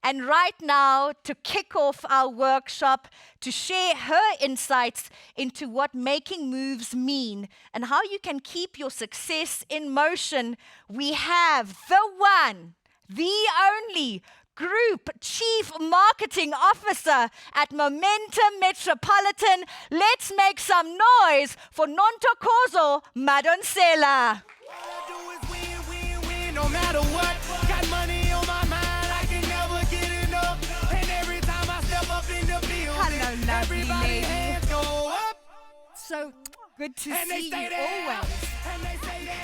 And right now, to kick off our workshop, to share her insights into what making moves mean and how you can keep your success in motion, we have the one, the only Group Chief Marketing Officer at Metropolitan. Let's make some noise for Nonntokozo Madonsela. No matter what, got money on my mind, I can never get enough. And every time I step up in the field, hello, lovely lady. Hands go up. So good to and see they you there. always. And they stay there.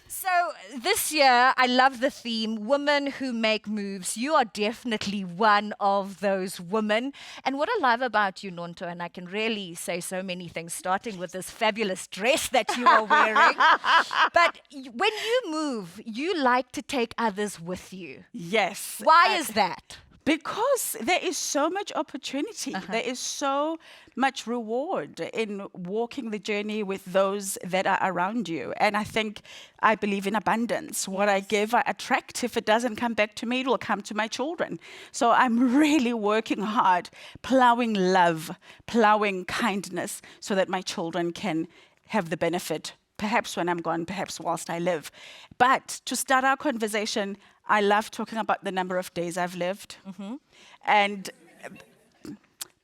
So this year, I love the theme, Women Who Make Moves. You are definitely one of those women. And what I love about you, Nonto, and I can really say so many things, starting with this fabulous dress that you are wearing. But when you move, you like to take others with you. Yes. Why is that? Because there is so much opportunity. There is so much reward in walking the journey with those that are around you. And I believe in abundance. What I give, I attract. If it doesn't come back to me, it will come to my children. So I'm really working hard, plowing love, plowing kindness, so that my children can have the benefit, perhaps when I'm gone, perhaps whilst I live. But to start our conversation, I love talking about the number of days I've lived. And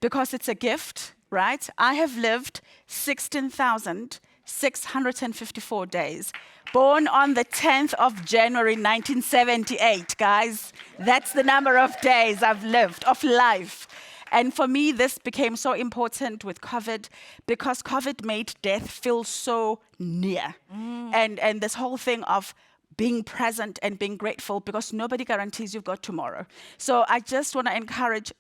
because it's a gift, right? I have lived 16,654 days. Born on the 10th of January, 1978, guys. That's the number of days I've lived, of life. And for me, this became so important with COVID because COVID made death feel so near. And this whole thing of being present and being grateful, because nobody guarantees you've got tomorrow. So I just want to encourage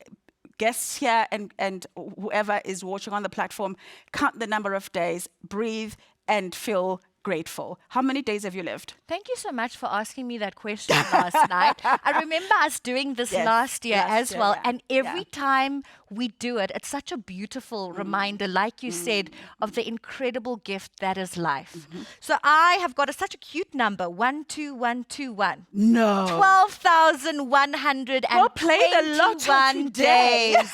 guests here and whoever is watching on the platform, count the number of days, breathe, and feel grateful. How many days have you lived? Thank you so much for asking me that question last night. I remember us doing this last year as well. Yeah. And every time we do it, it's such a beautiful reminder, like you said, of the incredible gift that is life. So I have got such a cute number, 12121. No. 12,121 Go play the lotto today. days.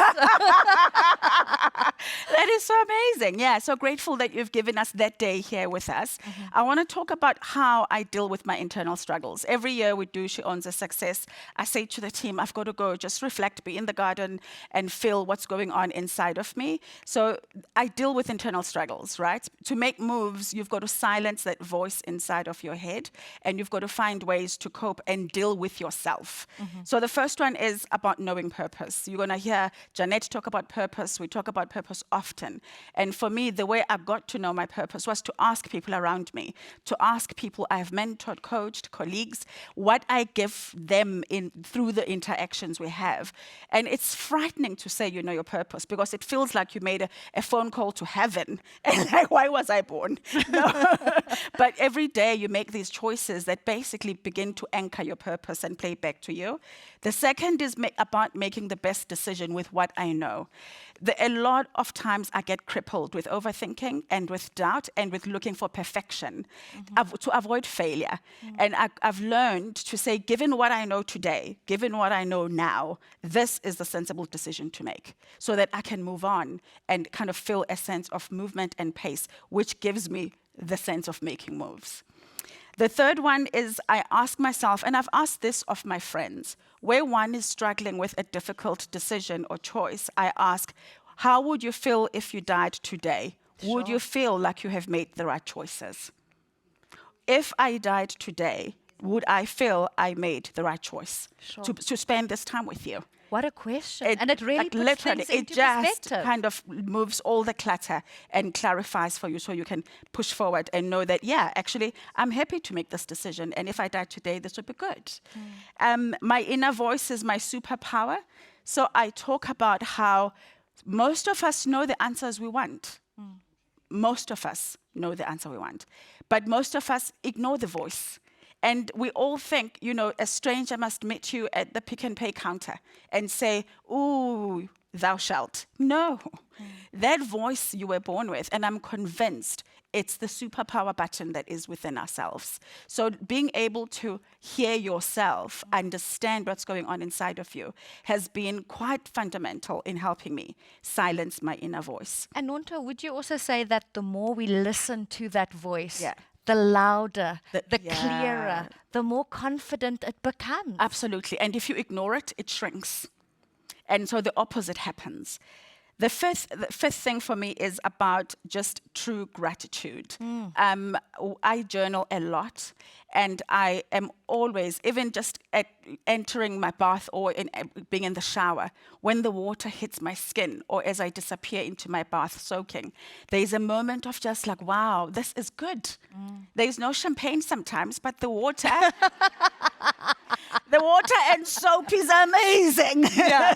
That is so amazing. Yeah, so grateful that you've given us that day here with us. I want to talk about how I deal with my internal struggles. Every year we do She Owns a Success. I say to the team, I've got to go just reflect, be in the garden and feel what's going on inside of me. So I deal with internal struggles, right? To make moves, you've got to silence that voice inside of your head, and you've got to find ways to cope and deal with yourself. So the first one is about knowing purpose. You're going to hear Jeanette talk about purpose. We talk about purpose often. And for me, the way I got to know my purpose was to ask people around me, to ask people I've mentored, coached, colleagues, what I give them through the interactions we have. And it's frightening to say you know your purpose, because it feels like you made a phone call to heaven. And like, why was I born? No. But every day you make these choices that basically begin to anchor your purpose and play back to you. The second is about making the best decision with what I know. A lot of times I get crippled with overthinking and with doubt and with looking for perfection to avoid failure. And I've learned to say, given what I know today, given what I know now, this is the sensible decision to make, so that I can move on and kind of feel a sense of movement and pace, which gives me the sense of making moves. The third one is I ask myself, and I've asked this of my friends, where one is struggling with a difficult decision or choice, I ask, how would you feel if you died today? Would you feel like you have made the right choices? If I died today, would I feel I made the right choice to spend this time with you? What a question. And it really puts things into just perspective. kind of moves all the clutter and clarifies for you, so you can push forward and know that, yeah, actually, I'm happy to make this decision. And if I died today, this would be good. My inner voice is my superpower. So I talk about how most of us know the answers we want. Most of us know the answer we want. But most of us ignore the voice. And we all think, a stranger must meet you at the Pick n Pay counter and say, ooh, thou shalt. No, that voice you were born with, and I'm convinced it's the superpower button that is within ourselves. So being able to hear yourself, understand what's going on inside of you, has been quite fundamental in helping me silence my inner voice. And Nonto, would you also say that the more we listen to that voice, Yeah. the louder, the Yeah. clearer, the more confident it becomes? Absolutely. And if you ignore it, it shrinks. And so the opposite happens. The fifth thing for me is about just true gratitude. I journal a lot, and I am always, even just entering my bath or being in the shower, when the water hits my skin or as I disappear into my bath soaking, there's a moment of just like, wow, this is good. There's no champagne sometimes, but the water... The water and soap is amazing. Yeah.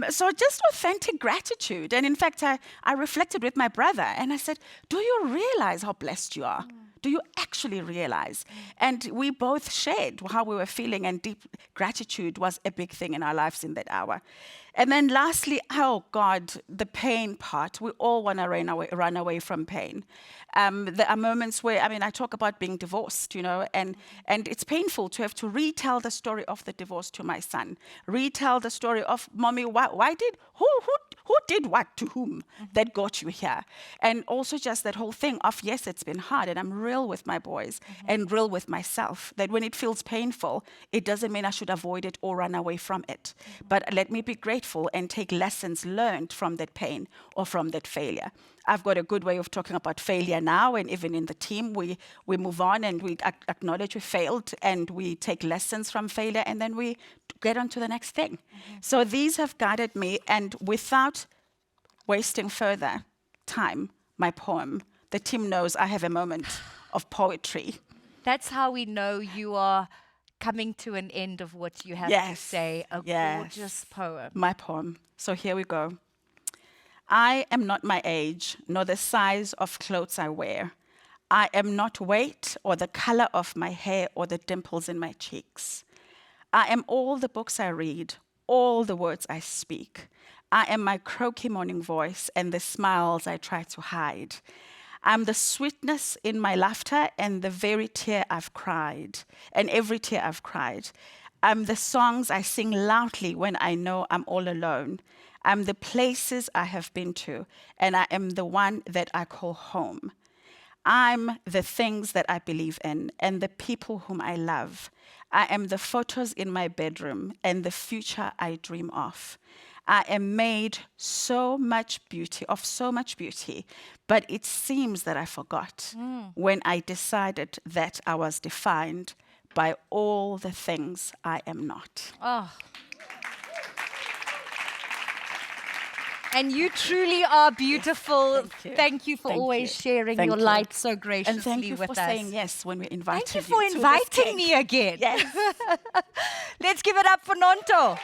So just authentic gratitude. And in fact, I reflected with my brother and I said, do you realize how blessed you are? Do you actually realize? And we both shared how we were feeling, and deep gratitude was a big thing in our lives in that hour. And then lastly, oh God, the pain part. We all want to run away from pain. There are moments where, I talk about being divorced, and it's painful to have to retell the story of the divorce to my son, retell the story of, Mommy, who did what to whom that got you here? And also just that whole thing of, yes, it's been hard, and I'm real with my boys and real with myself, that when it feels painful, it doesn't mean I should avoid it or run away from it. But let me be grateful and take lessons learned from that pain or from that failure. I've got a good way of talking about failure now, and even in the team, we move on and we acknowledge we failed, and we take lessons from failure, and then we get on to the next thing. So these have guided me, and without wasting further time, my poem, the team knows I have a moment of poetry. That's how we know you are coming to an end of what you have to say. A gorgeous poem. My poem. So here we go. I am not my age, nor the size of clothes I wear. I am not weight or the color of my hair or the dimples in my cheeks. I am all the books I read, all the words I speak. I am my croaky morning voice and the smiles I try to hide. I'm the sweetness in my laughter and the very tear I've cried, and every tear I've cried. I'm the songs I sing loudly when I know I'm all alone. I'm the places I have been to, and I am the one that I call home. I'm the things that I believe in and the people whom I love. I am the photos in my bedroom and the future I dream of. I am made of so much beauty, but it seems that I forgot when I decided that I was defined by all the things I am not. Oh. And you truly are beautiful. Thank you for always sharing your light so graciously with us. And thank you for saying yes when we invited you. Thank you for inviting me again. Yes. Let's give it up for Nonto.